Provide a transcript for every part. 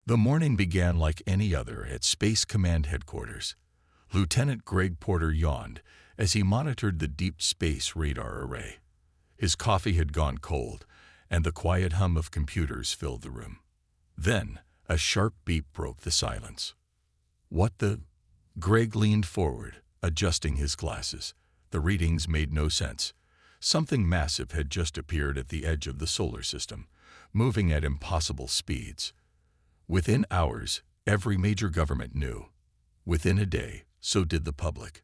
The morning began like any other at Space Command Headquarters. Lieutenant Greg Porter yawned as he monitored the deep space radar array. His coffee had gone cold, and the quiet hum of computers filled the room. Then, a sharp beep broke the silence. What the? Greg leaned forward, adjusting his glasses. The readings made no sense. Something massive had just appeared at the edge of the solar system, moving at impossible speeds. Within hours, every major government knew. Within a day, so did the public.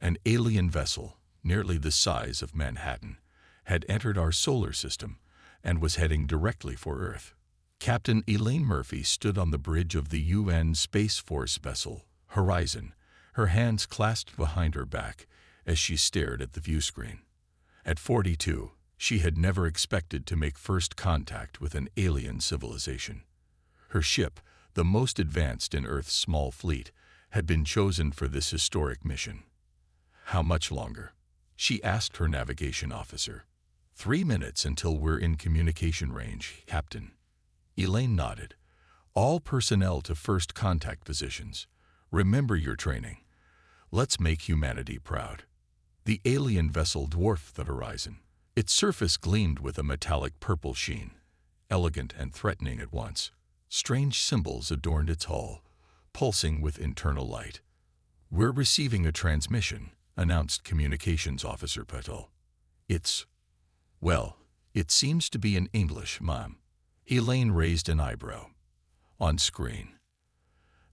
An alien vessel, nearly the size of Manhattan, had entered our solar system and was heading directly for Earth. Captain Elaine Murphy stood on the bridge of the UN Space Force vessel, Horizon, her hands clasped behind her back as she stared at the viewscreen. At 42, she had never expected to make first contact with an alien civilization. Her ship, the most advanced in Earth's small fleet, had been chosen for this historic mission. How much longer? She asked her navigation officer. 3 minutes until we're in communication range, Captain. Elaine nodded. All personnel to first contact positions. Remember your training. Let's make humanity proud. The alien vessel dwarfed the horizon. Its surface gleamed with a metallic purple sheen, elegant and threatening at once. Strange symbols adorned its hull, pulsing with internal light. We're receiving a transmission, announced Communications Officer Patel. It seems to be in English, Ma'am. Elaine raised an eyebrow. On screen.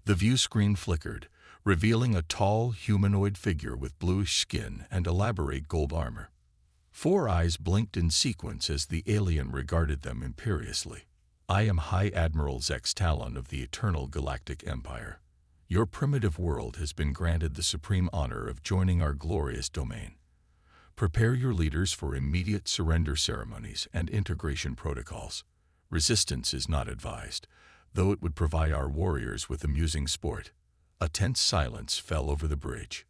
The view screen flickered, revealing a tall, humanoid figure with bluish skin and elaborate gold armor. 4 eyes blinked in sequence as the alien regarded them imperiously. I am High Admiral Zex Talon of the Eternal Galactic Empire. Your primitive world has been granted the supreme honor of joining our glorious domain. Prepare your leaders for immediate surrender ceremonies and integration protocols. Resistance is not advised, though it would provide our warriors with amusing sport. A tense silence fell over the bridge.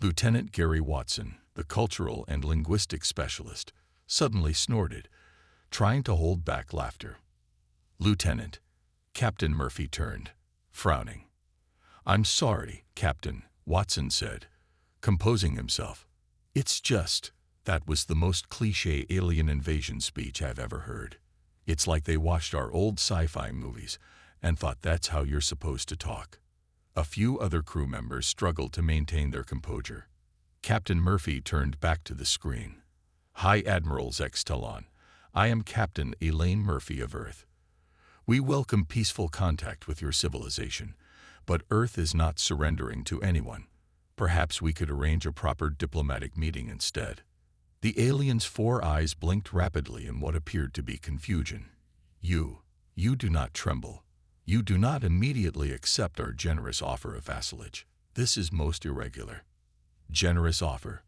Lieutenant Gary Watson, the cultural and linguistic specialist, suddenly snorted, trying to hold back laughter. Lieutenant, Captain Murphy turned, frowning. I'm sorry, Captain, Watson said, composing himself. It's just, that was the most cliché alien invasion speech I've ever heard. It's like they watched our old sci-fi movies and thought that's how you're supposed to talk. A few other crew members struggled to maintain their composure. Captain Murphy turned back to the screen. High Admiral Zex Talon, I am Captain Elaine Murphy of Earth. We welcome peaceful contact with your civilization, but Earth is not surrendering to anyone. Perhaps we could arrange a proper diplomatic meeting instead. The alien's 4 eyes blinked rapidly in what appeared to be confusion. You do not tremble. You do not immediately accept our generous offer of vassalage. This is most irregular. Generous offer.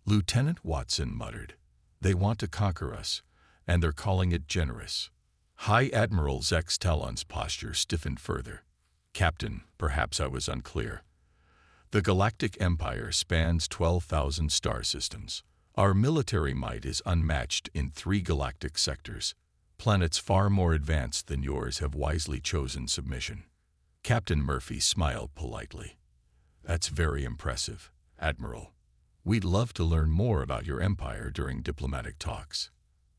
Lieutenant Watson muttered. They want to conquer us, and they're calling it generous. High Admiral Zex Talon's posture stiffened further. Captain, perhaps I was unclear. The Galactic Empire spans 12,000 star systems. Our military might is unmatched in 3 galactic sectors. Planets far more advanced than yours have wisely chosen submission. Captain Murphy smiled politely. That's very impressive, Admiral. We'd love to learn more about your empire during diplomatic talks.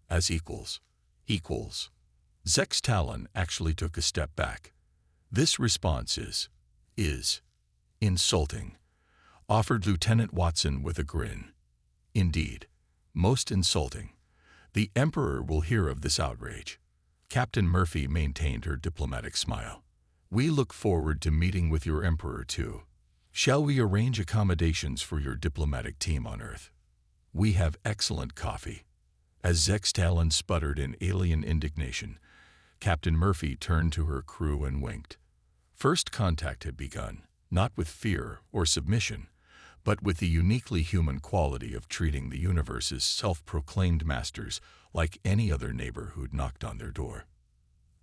As equals. Equals. Zex Talon actually took a step back. This response is insulting, offered Lieutenant Watson with a grin. Indeed, most insulting. The Emperor will hear of this outrage. Captain Murphy maintained her diplomatic smile. We look forward to meeting with your Emperor too. Shall we arrange accommodations for your diplomatic team on Earth? We have excellent coffee. As Zex Talon sputtered in alien indignation, Captain Murphy turned to her crew and winked. First contact had begun, not with fear or submission, but with the uniquely human quality of treating the universe's self-proclaimed masters like any other neighbor who'd knocked on their door.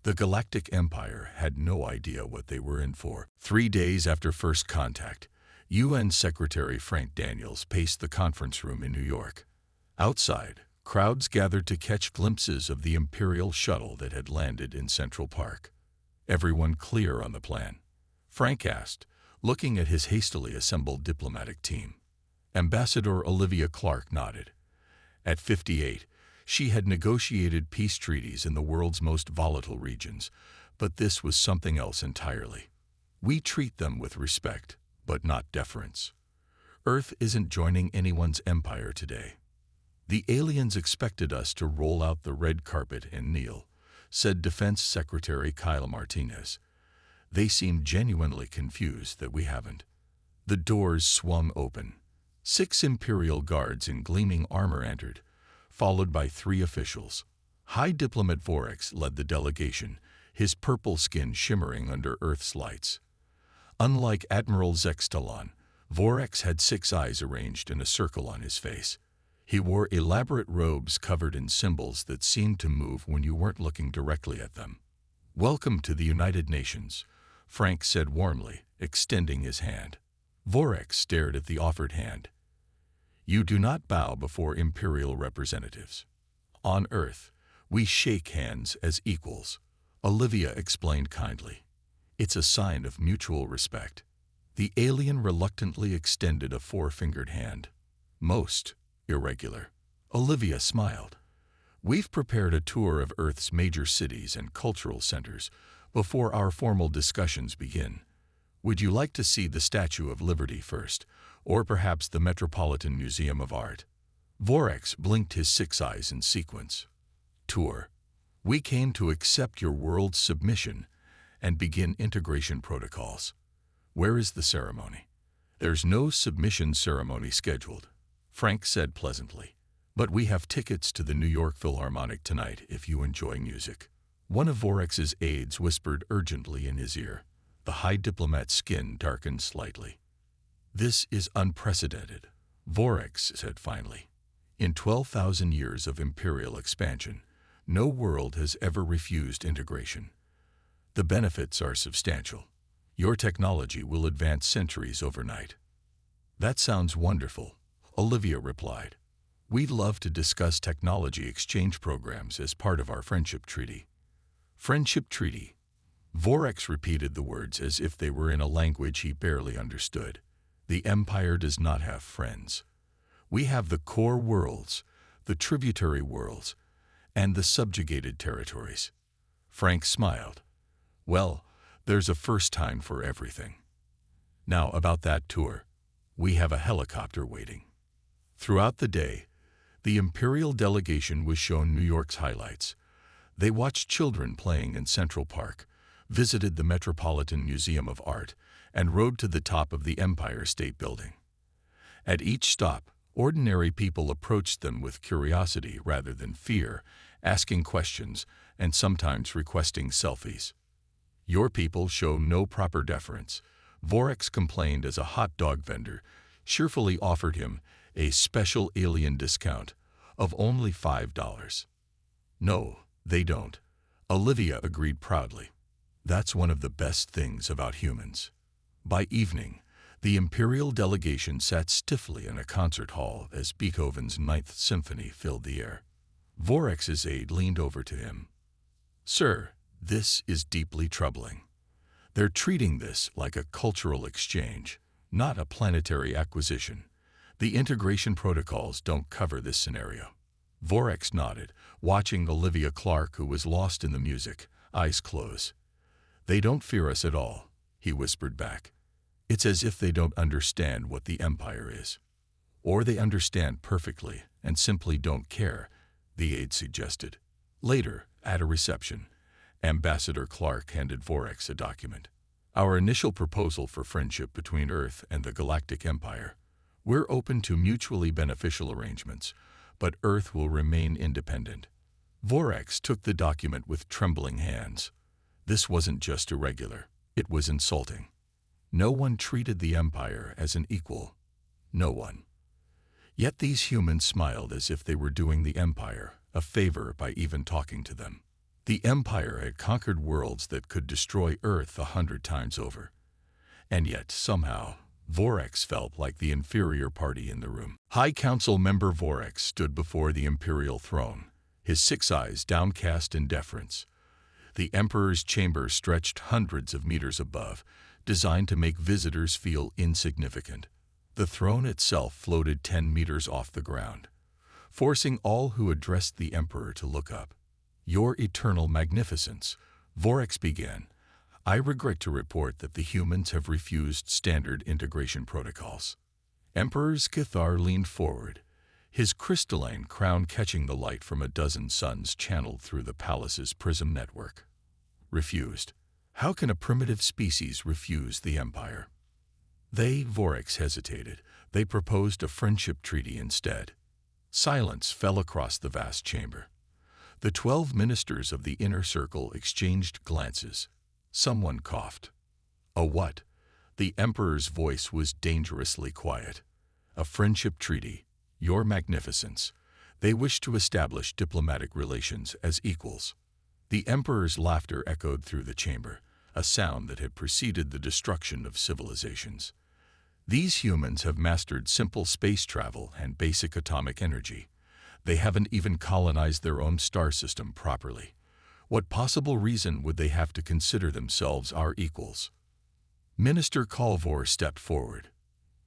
The Galactic Empire had no idea what they were in for. 3 days after first contact, UN Secretary Frank Daniels paced the conference room in New York. Outside, crowds gathered to catch glimpses of the Imperial shuttle that had landed in Central Park. Everyone clear on the plan? Frank asked, looking at his hastily assembled diplomatic team. Ambassador Olivia Clark nodded. At 58, she had negotiated peace treaties in the world's most volatile regions, but this was something else entirely. We treat them with respect, but not deference. Earth isn't joining anyone's empire today. The aliens expected us to roll out the red carpet and kneel, said Defense Secretary Kyle Martinez. They seemed genuinely confused that we haven't. The doors swung open. 6 Imperial guards in gleaming armor entered, followed by 3 officials. High Diplomat Vorax led the delegation, his purple skin shimmering under Earth's lights. Unlike Admiral Zextalon, Vorax had 6 eyes arranged in a circle on his face. He wore elaborate robes covered in symbols that seemed to move when you weren't looking directly at them. "Welcome to the United Nations," Frank said warmly, extending his hand. Vorax stared at the offered hand. "You do not bow before Imperial representatives. On Earth, we shake hands as equals," Olivia explained kindly. "It's a sign of mutual respect." The alien reluctantly extended a 4-fingered hand. "Most irregular." Olivia smiled. "We've prepared a tour of Earth's major cities and cultural centers before our formal discussions begin. Would you like to see the Statue of Liberty first, or perhaps the Metropolitan Museum of Art?" Vorax blinked his 6 eyes in sequence. "Tour. We came to accept your world's submission and begin integration protocols. Where is the ceremony?" "There's no submission ceremony scheduled," Frank said pleasantly. "But we have tickets to the New York Philharmonic tonight if you enjoy music." One of Vorax's aides whispered urgently in his ear. The High Diplomat's skin darkened slightly. "This is unprecedented," Vorax said finally. "In 12,000 years of Imperial expansion, no world has ever refused integration. The benefits are substantial. Your technology will advance centuries overnight." "That sounds wonderful," Olivia replied. "We'd love to discuss technology exchange programs as part of our friendship treaty." "Friendship treaty." Vorax repeated the words as if they were in a language he barely understood. "The Empire does not have friends. We have the core worlds, the tributary worlds, and the subjugated territories." Frank smiled. "Well, there's a first time for everything. Now about that tour. We have a helicopter waiting." Throughout the day, the Imperial delegation was shown New York's highlights. They watched children playing in Central Park, visited the Metropolitan Museum of Art, and rode to the top of the Empire State Building. At each stop, ordinary people approached them with curiosity rather than fear, asking questions and sometimes requesting selfies. "Your people show no proper deference," Vorax complained as a hot dog vendor cheerfully offered him a special alien discount of only $5. "No, they don't," Olivia agreed proudly. "That's one of the best things about humans." By evening, the Imperial delegation sat stiffly in a concert hall as Beethoven's Ninth Symphony filled the air. Vorax's aide leaned over to him. "Sir, this is deeply troubling. They're treating this like a cultural exchange, not a planetary acquisition. The integration protocols don't cover this scenario." Vorax nodded, watching Olivia Clark, who was lost in the music, eyes closed. "They don't fear us at all," he whispered back. "It's as if they don't understand what the Empire is. Or they understand perfectly and simply don't care," the aide suggested. Later, at a reception, Ambassador Clark handed Vorax a document. "Our initial proposal for friendship between Earth and the Galactic Empire. We're open to mutually beneficial arrangements, but Earth will remain independent." Vorax took the document with trembling hands. This wasn't just irregular, it was insulting. No one treated the Empire as an equal. No one. Yet these humans smiled as if they were doing the Empire a favor by even talking to them. The Empire had conquered worlds that could destroy Earth 100 times over. And yet, somehow, Vorax felt like the inferior party in the room. High Council member Vorax stood before the Imperial throne, his 6 eyes downcast in deference. The Emperor's chamber stretched hundreds of meters above, designed to make visitors feel insignificant. The throne itself floated 10 meters off the ground, forcing all who addressed the Emperor to look up. "Your eternal magnificence," Vorax began. "I regret to report that the humans have refused standard integration protocols." Emperor Skithar leaned forward, his crystalline crown catching the light from a dozen suns channeled through the palace's prism network. "Refused? How can a primitive species refuse the Empire?" Vorax hesitated. "They proposed a friendship treaty instead." Silence fell across the vast chamber. The 12 ministers of the inner circle exchanged glances. Someone coughed. "A what?" The Emperor's voice was dangerously quiet. "A friendship treaty, Your Magnificence. They wish to establish diplomatic relations as equals." The Emperor's laughter echoed through the chamber, a sound that had preceded the destruction of civilizations. "These humans have mastered simple space travel and basic atomic energy. They haven't even colonized their own star system properly. What possible reason would they have to consider themselves our equals?" Minister Kalvor stepped forward.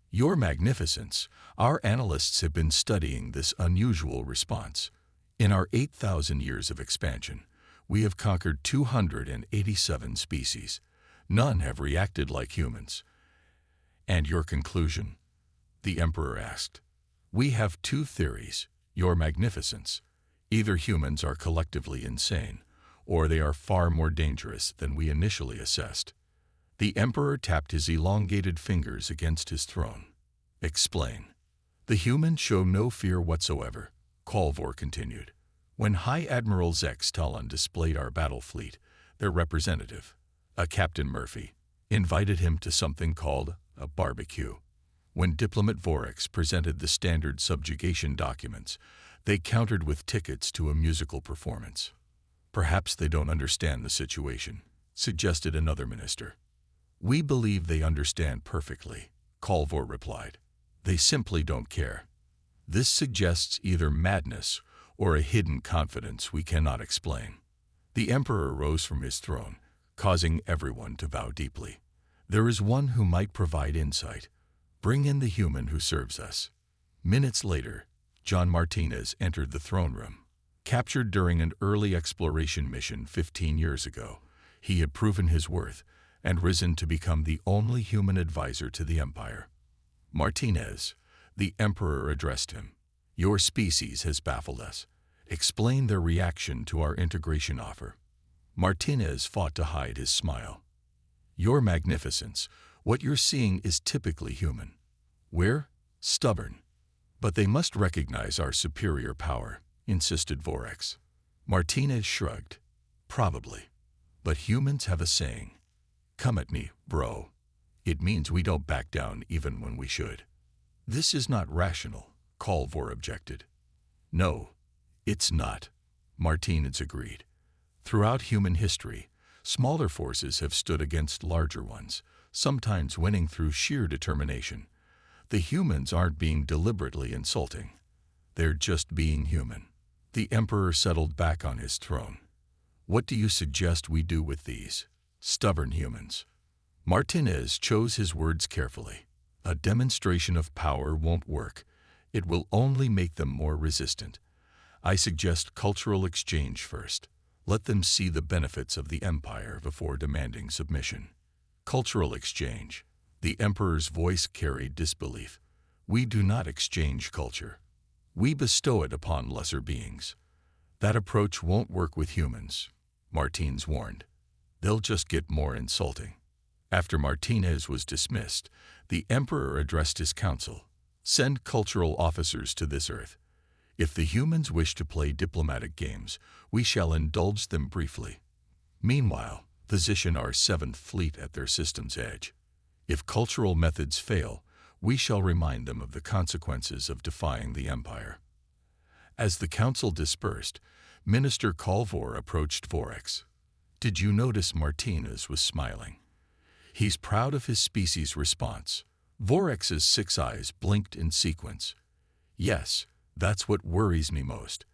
"Your Magnificence, our analysts have been studying this unusual response. In our 8,000 years of expansion, we have conquered 287 species. None have reacted like humans." "And your conclusion?" the Emperor asked. "We have two theories, Your Magnificence. Either humans are collectively insane, or they are far more dangerous than we initially assessed." The Emperor tapped his elongated fingers against his throne. "Explain." "The humans show no fear whatsoever," Kalvor continued. "When High Admiral Zex Talon displayed our battle fleet, their representative, a Captain Murphy, invited him to something called a barbecue. When Diplomat Vorax presented the standard subjugation documents, they countered with tickets to a musical performance." "Perhaps they don't understand the situation," suggested another minister. "We believe they understand perfectly," Kalvor replied. "They simply don't care. This suggests either madness or a hidden confidence we cannot explain." The Emperor rose from his throne, causing everyone to bow deeply. "There is one who might provide insight. Bring in the human who serves us." Minutes later, John Martinez entered the throne room. Captured during an early exploration mission 15 years ago, he had proven his worth and risen to become the only human advisor to the Empire. "Martinez," the Emperor addressed him, "your species has baffled us. Explain their reaction to our integration offer." Martinez fought to hide his smile. "Your Magnificence, what you're seeing is typically human. We're stubborn. But they must recognize our superior power," insisted Vorax. Martinez shrugged. "Probably. But humans have a saying. Come at me, bro. It means we don't back down even when we should." "This is not rational," Kalvor objected. "No, it's not," Martinez agreed. "Throughout human history, smaller forces have stood against larger ones, sometimes winning through sheer determination. The humans aren't being deliberately insulting. They're just being human." The Emperor settled back on his throne. "What do you suggest we do with these stubborn humans?" Martinez chose his words carefully. "A demonstration of power won't work. It will only make them more resistant. I suggest cultural exchange first. Let them see the benefits of the Empire before demanding submission." "Cultural exchange." The Emperor's voice carried disbelief. "We do not exchange culture. We bestow it upon lesser beings. That approach won't work with humans," Martinez warned. "They'll just get more insulting." After Martinez was dismissed, the Emperor addressed his council. "Send cultural officers to this Earth. If the humans wish to play diplomatic games, we shall indulge them briefly. Meanwhile, position our 7th Fleet at their system's edge. If cultural methods fail, we shall remind them of the consequences of defying the Empire." As the council dispersed, Minister Kalvor approached Vorax. "Did you notice Martinez was smiling? He's proud of his species' response." Vorax's 6 eyes blinked in sequence. "Yes, that's what worries me most.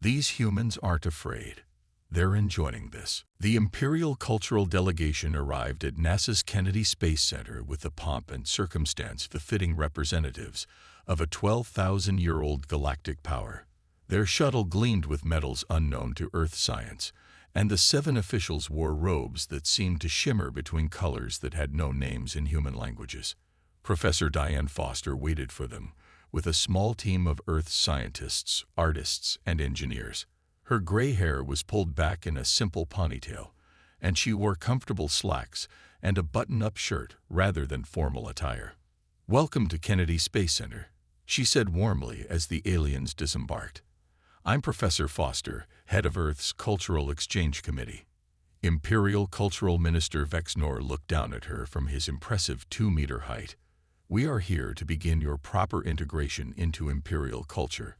These humans aren't afraid. They're enjoying this. The Imperial Cultural Delegation arrived at NASA's Kennedy Space Center with the pomp and circumstance befitting representatives of a 12,000-year-old galactic power. Their shuttle gleamed with metals unknown to Earth science, and the 7 officials wore robes that seemed to shimmer between colors that had no names in human languages. Professor Diane Foster waited for them, with a small team of Earth scientists, artists, and engineers. Her gray hair was pulled back in a simple ponytail, and she wore comfortable slacks and a button-up shirt rather than formal attire. "Welcome to Kennedy Space Center," she said warmly as the aliens disembarked. "I'm Professor Foster, head of Earth's Cultural Exchange Committee." Imperial Cultural Minister Vexnor looked down at her from his impressive 2-meter height. "We are here to begin your proper integration into Imperial culture.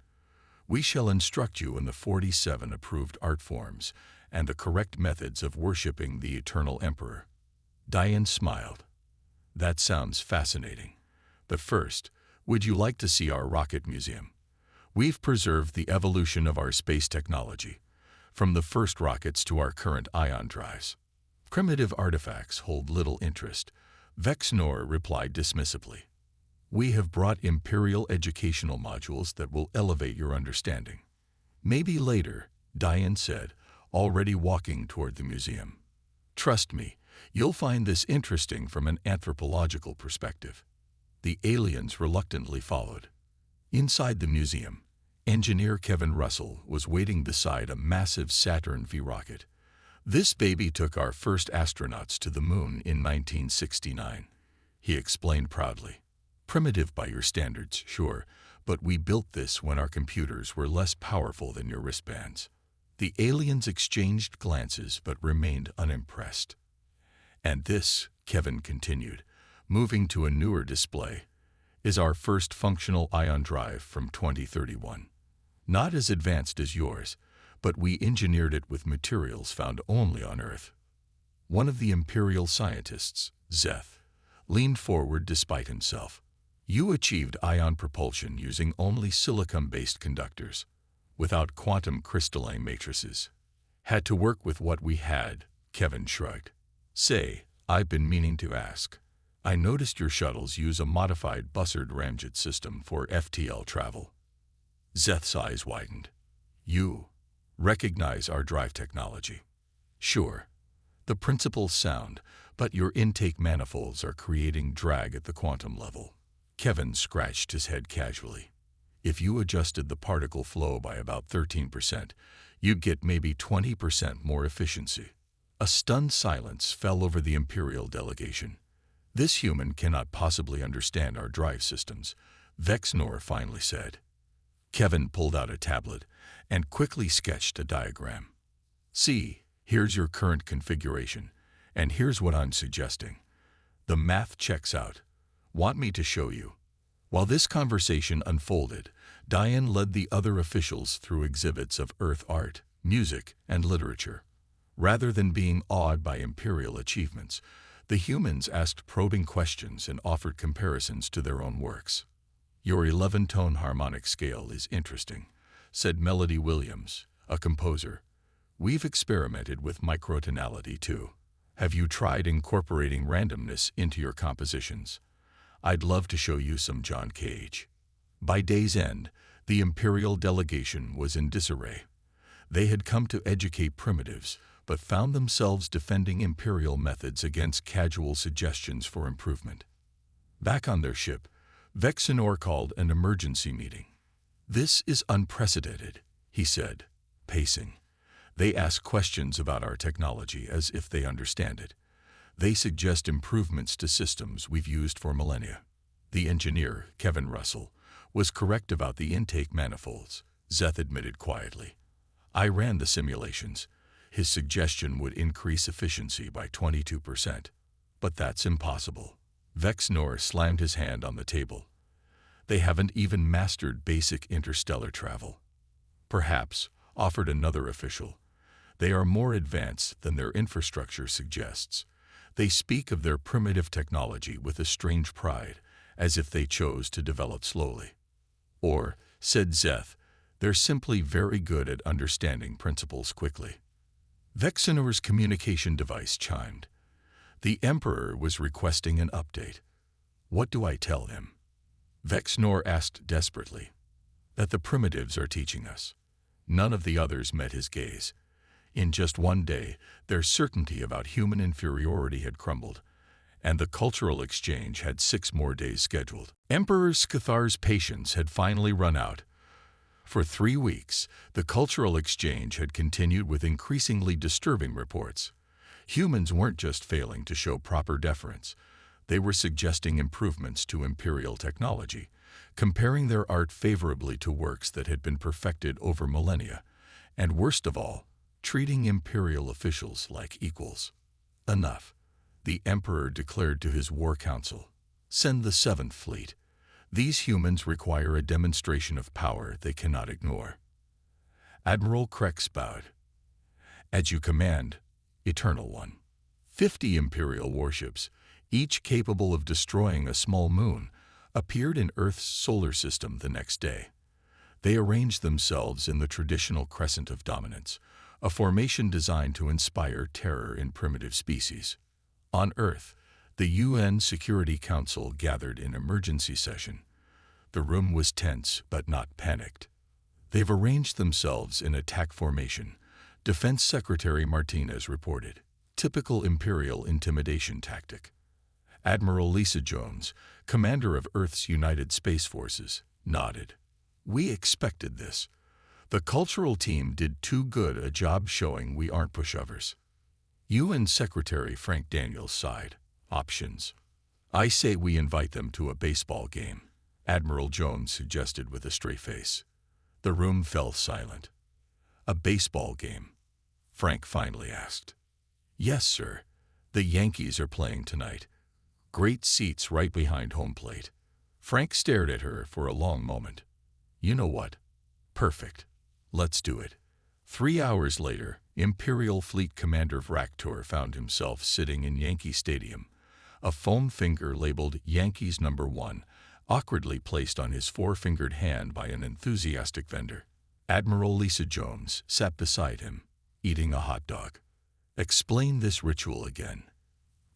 We shall instruct you in the 47 approved art forms and the correct methods of worshipping the Eternal Emperor." Diane smiled. "That sounds fascinating. But first, would you like to see our rocket museum? We've preserved the evolution of our space technology, from the first rockets to our current ion drives." "Primitive artifacts hold little interest," Vexnor replied dismissively. "We have brought Imperial educational modules that will elevate your understanding." "Maybe later," Diane said, already walking toward the museum. "Trust me, you'll find this interesting from an anthropological perspective." The aliens reluctantly followed. Inside the museum, engineer Kevin Russell was waiting beside a massive Saturn V rocket. "This baby took our first astronauts to the moon in 1969, he explained proudly. "Primitive by your standards, sure, but we built this when our computers were less powerful than your wristbands." The aliens exchanged glances but remained unimpressed. "And this," Kevin continued, moving to a newer display, "is our first functional ion drive from 2031. Not as advanced as yours, but we engineered it with materials found only on Earth." One of the Imperial scientists, Zeth, leaned forward despite himself. "You achieved ion propulsion using only silicon-based conductors, without quantum crystalline matrices." "Had to work with what we had," Kevin shrugged. "Say, I've been meaning to ask. I noticed your shuttles use a modified Bussard ramjet system for FTL travel." Zeth's eyes widened. "You recognize our drive technology?" "Sure. The principle's sound, but your intake manifolds are creating drag at the quantum level." Kevin scratched his head casually. "If you adjusted the particle flow by about 13%, you'd get maybe 20% more efficiency." A stunned silence fell over the Imperial delegation. "This human cannot possibly understand our drive systems," Vexnor finally said. Kevin pulled out a tablet and quickly sketched a diagram. "See, here's your current configuration, and here's what I'm suggesting. The math checks out. Want me to show you?" While this conversation unfolded, Diane led the other officials through exhibits of Earth art, music, and literature. Rather than being awed by Imperial achievements, the humans asked probing questions and offered comparisons to their own works. "Your 11-tone harmonic scale is interesting," said Melody Williams, a composer. "We've experimented with microtonality too. Have you tried incorporating randomness into your compositions? I'd love to show you some John Cage." By day's end, the Imperial delegation was in disarray. They had come to educate primitives, but found themselves defending Imperial methods against casual suggestions for improvement. Back on their ship, Vexnor called an emergency meeting. "This is unprecedented," he said, pacing. "They ask questions about our technology as if they understand it. They suggest improvements to systems we've used for millennia." The engineer, Kevin Russell, was correct about the intake manifolds, Zeth admitted quietly. "I ran the simulations. His suggestion would increase efficiency by 22%. But that's impossible." Vexnor slammed his hand on the table. "They haven't even mastered basic interstellar travel." "Perhaps," offered another official, "they are more advanced than their infrastructure suggests. They speak of their primitive technology with a strange pride, as if they chose to develop slowly." "Or," said Zeth, "they're simply very good at understanding principles quickly." Vexenor's communication device chimed. The Emperor was requesting an update. What do I tell him? Vexenor asked desperately. That the primitives are teaching us. None of the others met his gaze. In just one day, their certainty about human inferiority had crumbled, and the cultural exchange had 6 more days scheduled. Emperor Scathar's patience had finally run out. For 3 weeks, the cultural exchange had continued with increasingly disturbing reports. Humans weren't just failing to show proper deference. They were suggesting improvements to imperial technology, comparing their art favorably to works that had been perfected over millennia, and worst of all, treating imperial officials like equals. Enough, the Emperor declared to his war council. Send the 7th Fleet. These humans require a demonstration of power they cannot ignore. Admiral Krex bowed. As you command, Eternal One. 50 Imperial warships, each capable of destroying a small moon, appeared in Earth's solar system the next day. They arranged themselves in the traditional crescent of dominance, a formation designed to inspire terror in primitive species. On Earth, the UN Security Council gathered in emergency session. The room was tense but not panicked. They've arranged themselves in attack formation, Defense Secretary Martinez reported. Typical Imperial intimidation tactic. Admiral Lisa Jones, commander of Earth's United Space Forces, nodded. We expected this. The cultural team did too good a job showing we aren't pushovers. UN Secretary Frank Daniels sighed. Options. I say we invite them to a baseball game, Admiral Jones suggested with a straight face. The room fell silent. A baseball game? Frank finally asked. Yes, sir. The Yankees are playing tonight. Great seats right behind home plate. Frank stared at her for a long moment. You know what? Perfect. Let's do it. 3 hours later, Imperial Fleet Commander Vraktor found himself sitting in Yankee Stadium, a foam finger labeled Yankees No. 1, awkwardly placed on his 4-fingered hand by an enthusiastic vendor. Admiral Lisa Jones sat beside him, eating a hot dog. Explain this ritual again,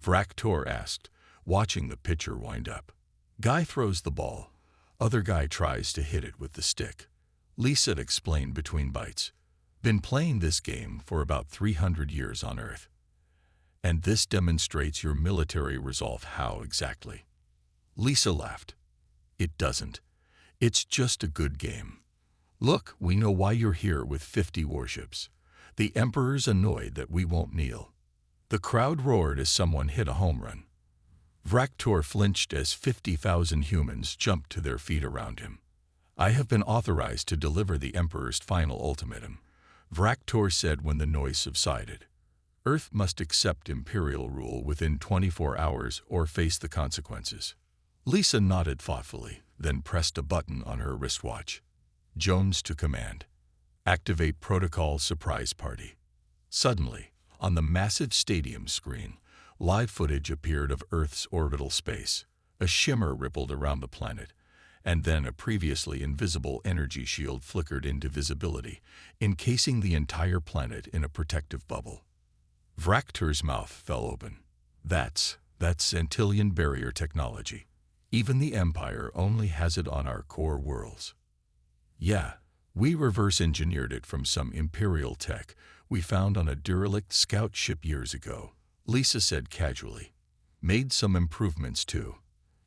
Vraktor asked, watching the pitcher wind up. Guy throws the ball. Other guy tries to hit it with the stick. Lisa explained between bites. Been playing this game for about 300 years on Earth. And this demonstrates your military resolve. How exactly? Lisa laughed. It doesn't. It's just a good game. Look, we know why you're here with 50 warships. The Emperor's annoyed that we won't kneel. The crowd roared as someone hit a home run. Vraktor flinched as 50,000 humans jumped to their feet around him. I have been authorized to deliver the Emperor's final ultimatum, Vraktor said when the noise subsided. Earth must accept Imperial rule within 24 hours or face the consequences. Lisa nodded thoughtfully, then pressed a button on her wristwatch. Jones to command. Activate protocol surprise party. Suddenly, on the massive stadium screen, live footage appeared of Earth's orbital space. A shimmer rippled around the planet, and then a previously invisible energy shield flickered into visibility, encasing the entire planet in a protective bubble. Vraktor's mouth fell open. That's Antillian barrier technology. Even the Empire only has it on our core worlds. Yeah, we reverse-engineered it from some Imperial tech we found on a derelict scout ship years ago, Lisa said casually. Made some improvements too.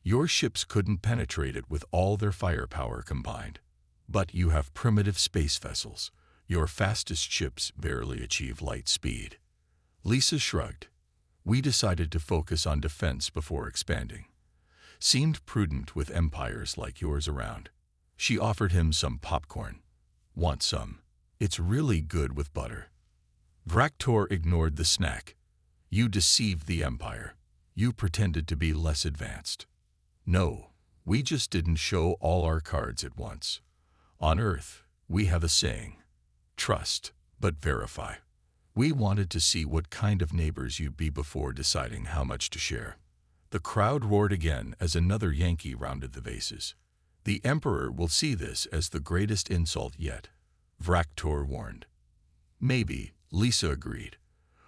Your ships couldn't penetrate it with all their firepower combined. But you have primitive space vessels. Your fastest ships barely achieve light speed. Lisa shrugged. We decided to focus on defense before expanding. Seemed prudent with empires like yours around. She offered him some popcorn. Want some? It's really good with butter. Vraktor ignored the snack. You deceived the Empire. You pretended to be less advanced. No, we just didn't show all our cards at once. On Earth, we have a saying. Trust, but verify. We wanted to see what kind of neighbors you'd be before deciding how much to share. The crowd roared again as another Yankee rounded the vases. The Emperor will see this as the greatest insult yet, Vraktor warned. Maybe, Lisa agreed.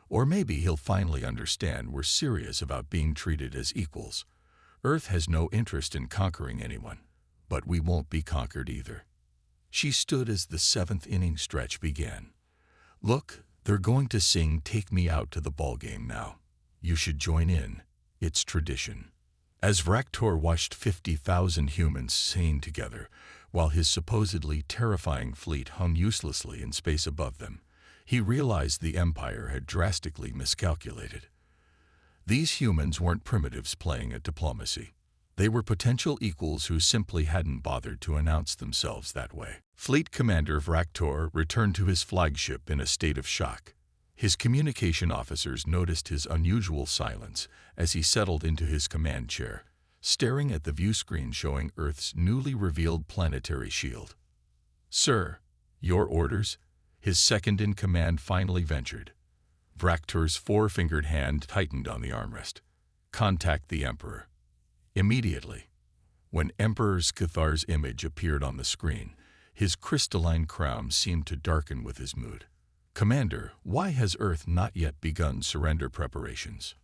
Or maybe he'll finally understand we're serious about being treated as equals. Earth has no interest in conquering anyone, but we won't be conquered either. She stood as the seventh inning stretch began. Look, they're going to sing Take Me Out to the Ballgame now. You should join in. It's tradition. As Vraktor watched 50,000 humans sing together, while his supposedly terrifying fleet hung uselessly in space above them, he realized the Empire had drastically miscalculated. These humans weren't primitives playing at diplomacy. They were potential equals who simply hadn't bothered to announce themselves that way. Fleet Commander Vraktor returned to his flagship in a state of shock. His communication officers noticed his unusual silence as he settled into his command chair, staring at the view screen showing Earth's newly revealed planetary shield. "Sir, your orders?" his second-in-command finally ventured. Vraktor's four-fingered hand tightened on the armrest. "Contact the Emperor." Immediately, when Emperor Skithar's image appeared on the screen, his crystalline crown seemed to darken with his mood. "Commander, why has Earth not yet begun surrender preparations?"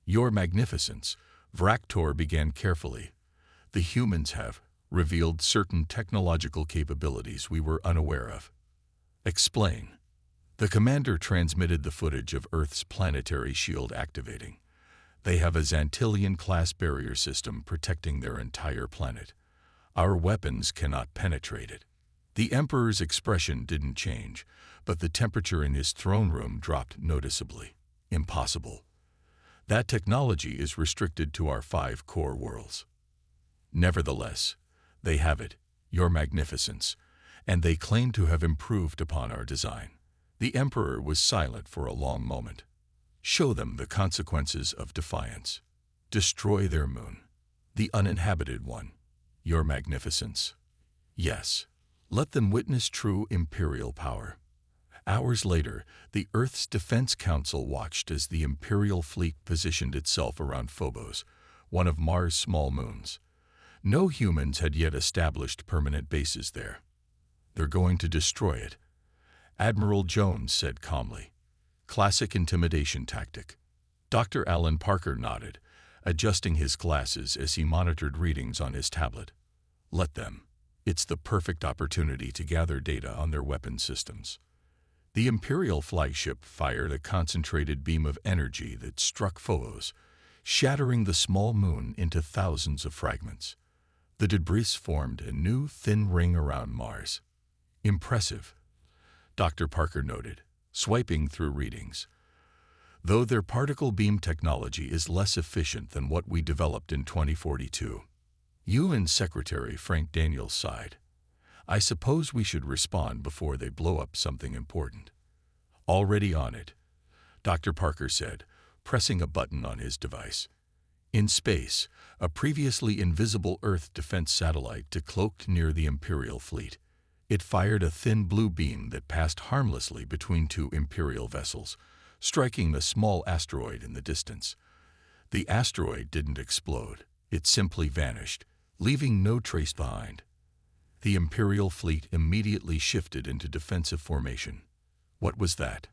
"Your Magnificence," Vraktor began carefully, "the humans have revealed certain technological capabilities we were unaware of." "Explain." The commander transmitted the footage of Earth's planetary shield activating. They have a Xantilian-class barrier system protecting their entire planet. Our weapons cannot penetrate it. The Emperor's expression didn't change, but the temperature in his throne room dropped noticeably. "Impossible. That technology is restricted to our 5 core worlds." "Nevertheless, they have it, Your Magnificence, and they claim to have improved upon our design." The Emperor was silent for a long moment. "Show them the consequences of defiance. Destroy their moon, the uninhabited one, Your Magnificence." "Yes, let them witness true imperial power." Hours later, the Earth's Defense Council watched as the Imperial fleet positioned itself around Phobos, one of Mars' small moons. No humans had yet established permanent bases there. "They're going to destroy it," Admiral Jones said calmly. "Classic intimidation tactic." Dr. Alan Parker nodded, adjusting his glasses as he monitored readings on his tablet. "Let them. It's the perfect opportunity to gather data on their weapon systems." The Imperial flagship fired a concentrated beam of energy that struck Phobos, shattering the small moon into thousands of fragments. The debris formed a new thin ring around Mars. "Impressive," Dr. Parker noted, swiping through readings. "Though their particle beam technology is less efficient than what we developed in 2042. UN Secretary Frank Daniels sighed. "I suppose we should respond before they blow up something important." "Already on it," Dr. Parker said, pressing a button on his device. In space, a previously invisible Earth defense satellite decloaked near the Imperial fleet. It fired a thin blue beam that passed harmlessly between 2 Imperial vessels, striking a small asteroid in the distance. The asteroid didn't explode. It simply vanished, leaving no trace behind. The Imperial fleet immediately shifted into defensive formation. "What was that?"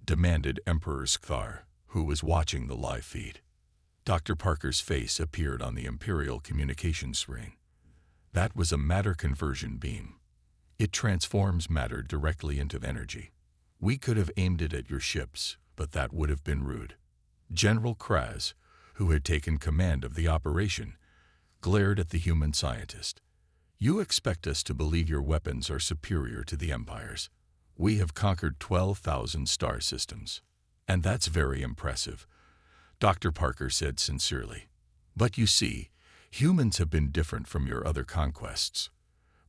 demanded Emperor Skithar, who was watching the live feed. Dr. Parker's face appeared on the Imperial communications screen. "That was a matter conversion beam. It transforms matter directly into energy. We could have aimed it at your ships, but that would have been rude." General Kraz, who had taken command of the operation, glared at the human scientist. "You expect us to believe your weapons are superior to the Empire's? We have conquered 12,000 star systems. And that's very impressive," Dr. Parker said sincerely. "But you see, humans have been different from your other conquests.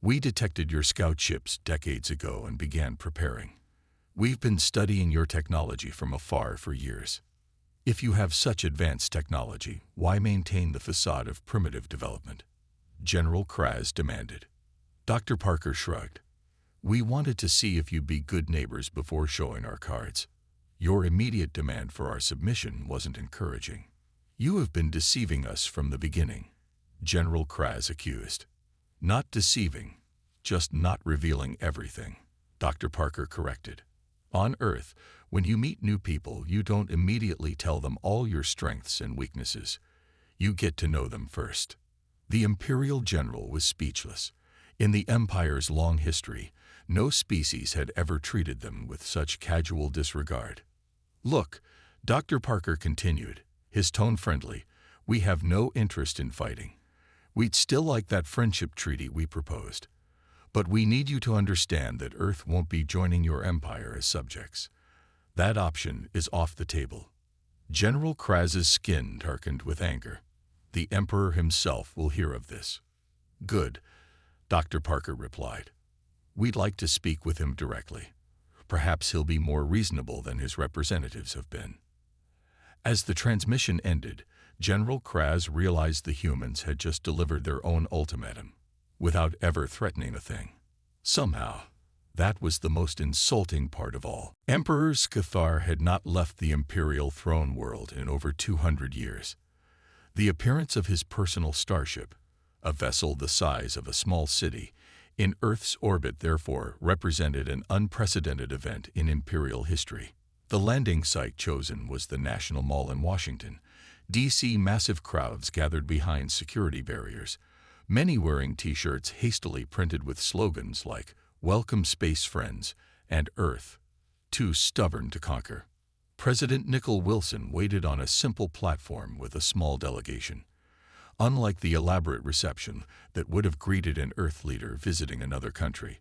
We detected your scout ships decades ago and began preparing. We've been studying your technology from afar for years. If you have such advanced technology, why maintain the facade of primitive development?" General Kraz demanded. Dr. Parker shrugged. "We wanted to see if you'd be good neighbors before showing our cards. Your immediate demand for our submission wasn't encouraging. You have been deceiving us from the beginning," General Kraz accused. "Not deceiving, just not revealing everything," Dr. Parker corrected. "On Earth, When you meet new people, you don't immediately tell them all your strengths and weaknesses. You get to know them first. The imperial general was speechless. In the Empire's long history, no species had ever treated them with such casual disregard. "Look," Dr. Parker continued, his tone friendly, "we have no interest in fighting. We'd still like that friendship treaty we proposed. But we need you to understand that Earth won't be joining your empire as subjects. That option is off the table." General Kraz's skin darkened with anger. "The Emperor himself will hear of this." "Good," Dr. Parker replied. "We'd like to speak with him directly. Perhaps he'll be more reasonable than his representatives have been." As the transmission ended, General Kraz realized the humans had just delivered their own ultimatum, without ever threatening a thing. Somehow, that was the most insulting part of all. Emperor Scathar had not left the imperial throne world in over 200 years. The appearance of his personal starship, a vessel the size of a small city, in Earth's orbit therefore represented an unprecedented event in imperial history. The landing site chosen was the National Mall in Washington, D.C. Massive crowds gathered behind security barriers, many wearing T-shirts hastily printed with slogans like "Welcome Space Friends" and "Earth, Too Stubborn to Conquer." President Nicol Wilson waited on a simple platform with a small delegation. Unlike the elaborate reception that would have greeted an Earth leader visiting another country,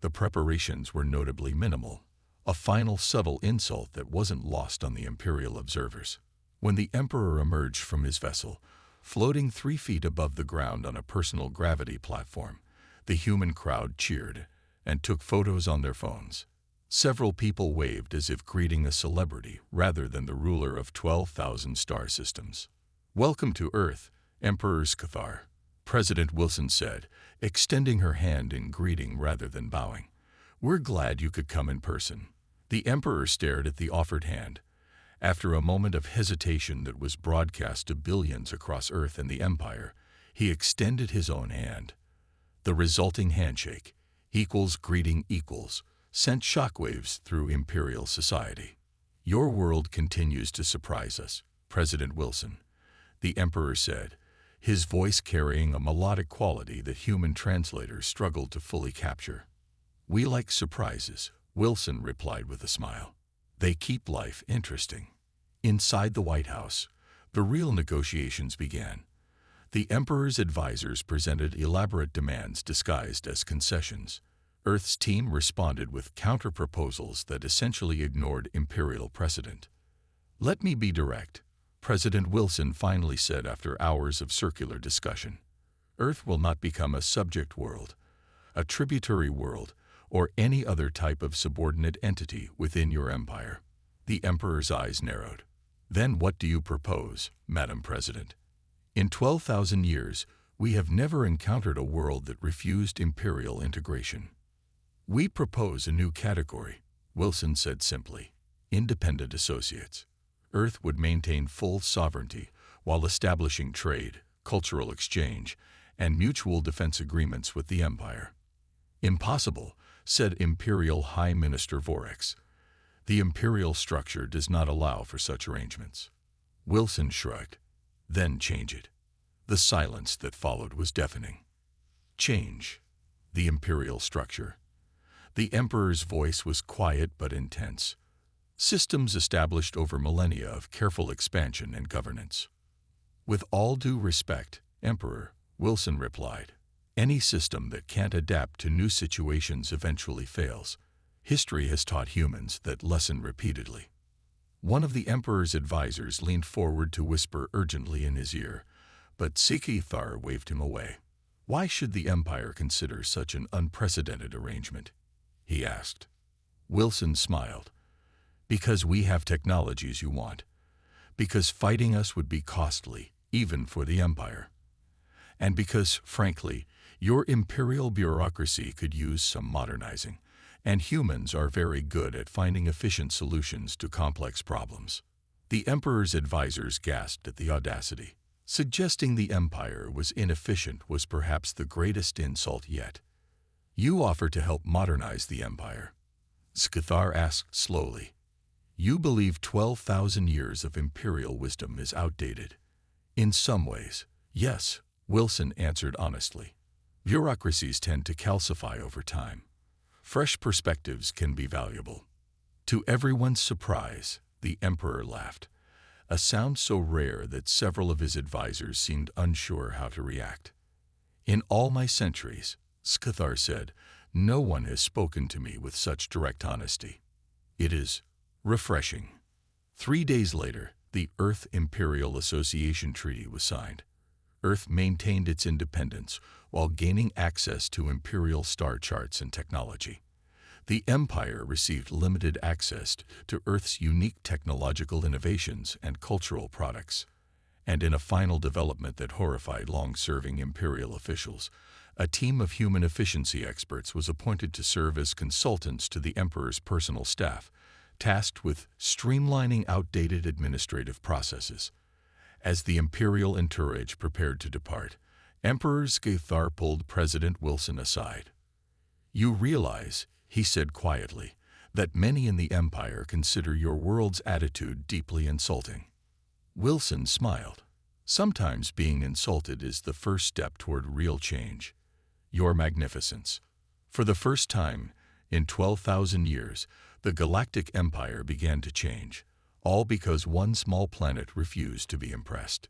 the preparations were notably minimal, a final subtle insult that wasn't lost on the imperial observers. When the Emperor emerged from his vessel, floating 3 feet above the ground on a personal gravity platform, the human crowd cheered and took photos on their phones. Several people waved as if greeting a celebrity rather than the ruler of 12,000 star systems. "Welcome to Earth, Emperor Scathar," President Wilson said, extending her hand in greeting rather than bowing. "We're glad you could come in person." The Emperor stared at the offered hand. After a moment of hesitation that was broadcast to billions across Earth and the Empire, he extended his own hand. The resulting handshake, equals greeting equals, sent shockwaves through imperial society. "Your world continues to surprise us, President Wilson," the Emperor said, his voice carrying a melodic quality that human translators struggled to fully capture. "We like surprises," Wilson replied with a smile. "They keep life interesting." Inside the White House, the real negotiations began. The Emperor's advisors presented elaborate demands disguised as concessions. Earth's team responded with counter-proposals that essentially ignored imperial precedent. "Let me be direct," President Wilson finally said after hours of circular discussion. "Earth will not become a subject world, a tributary world, or any other type of subordinate entity within your empire." The Emperor's eyes narrowed. "Then what do you propose, Madam President?" "In 12,000 years, we have never encountered a world that refused imperial integration. We propose a new category," Wilson said simply, "independent associates." Earth would maintain full sovereignty while establishing trade, cultural exchange, and mutual defense agreements with the Empire. "Impossible," said Imperial High Minister Vorix. "The imperial structure does not allow for such arrangements." Wilson shrugged. "Then change it." The silence that followed was deafening. "Change the imperial structure." The Emperor's voice was quiet but intense. "Systems established over millennia of careful expansion and governance." "With all due respect, Emperor," Wilson replied, "any system that can't adapt to new situations eventually fails. History has taught humans that lesson repeatedly." One of the Emperor's advisors leaned forward to whisper urgently in his ear, but Scathar waved him away. "Why should the Empire consider such an unprecedented arrangement?" he asked. Wilson smiled. "Because we have technologies you want. Because fighting us would be costly, even for the Empire. And because, frankly, your imperial bureaucracy could use some modernizing, and humans are very good at finding efficient solutions to complex problems." The Emperor's advisors gasped at the audacity. Suggesting the Empire was inefficient was perhaps the greatest insult yet. "You offer to help modernize the Empire?" Scathar asked slowly. You believe 12,000 years of imperial wisdom is outdated. In some ways, yes, Wilson answered honestly. Bureaucracies tend to calcify over time. Fresh perspectives can be valuable. To everyone's surprise, the emperor laughed, a sound so rare that several of his advisors seemed unsure how to react. In all my centuries, Scathar said, no one has spoken to me with such direct honesty. It is refreshing. 3 days later, the Earth Imperial Association Treaty was signed. Earth maintained its independence while gaining access to imperial star charts and technology. The Empire received limited access to Earth's unique technological innovations and cultural products. And in a final development that horrified long-serving imperial officials, a team of human efficiency experts was appointed to serve as consultants to the Emperor's personal staff, tasked with streamlining outdated administrative processes. As the imperial entourage prepared to depart, Emperor Scathar pulled President Wilson aside. "You realize," he said quietly, "that many in the Empire consider your world's attitude deeply insulting." Wilson smiled. "Sometimes being insulted is the first step toward real change. Your Magnificence." For the first time in 12,000 years, the Galactic Empire began to change, all because one small planet refused to be impressed.